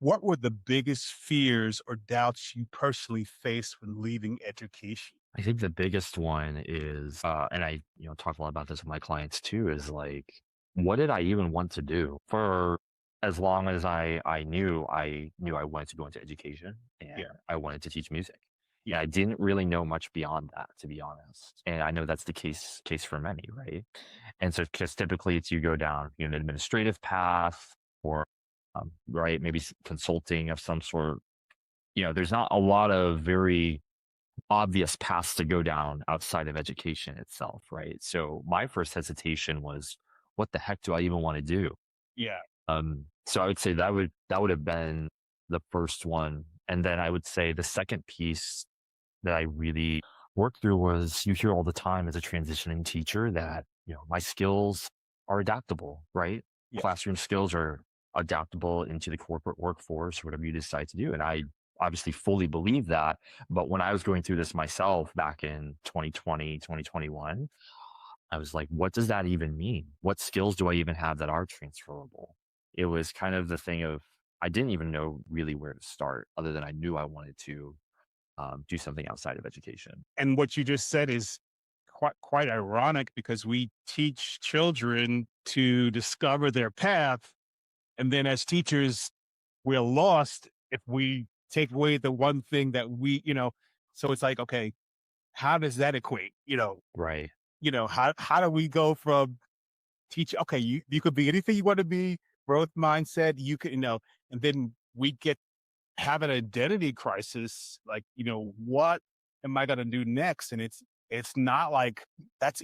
What were the biggest fears or doubts you personally faced when leaving education? I think the biggest one is, and I, talk a lot about this with my clients too, is like, what did I even want to do? For as long as I knew I wanted to go into education and Yeah. I wanted to teach music. And Yeah. I didn't really know much beyond that, to be honest. And I know that's the case for many, right? And so, because typically it's you go down, an administrative path or, right, maybe consulting of some sort. There's not a lot of very obvious paths to go down outside of education itself, right? So my first hesitation was, what the heck do I even want to do? Yeah. So I would say that would have been the first one. And then I would say the second piece that I really worked through was, you hear all the time as a transitioning teacher that, my skills are adaptable, right? Yeah. Classroom skills are adaptable into the corporate workforce, whatever you decide to do. And I obviously fully believe that. But when I was going through this myself back in 2020, 2021, I was like, what does that even mean? What skills do I even have that are transferable? It was kind of the thing of, I didn't even know really where to start, other than I knew I wanted to do something outside of education. And what you just said is quite ironic because we teach children to discover their path. And then as teachers, we're lost if we take away the one thing that so it's like, okay, how does that equate? Right. How do we go from teach, okay, you could be anything you want to be, growth mindset, you could, and then we have an identity crisis, like, what am I gonna do next? And it's not like that's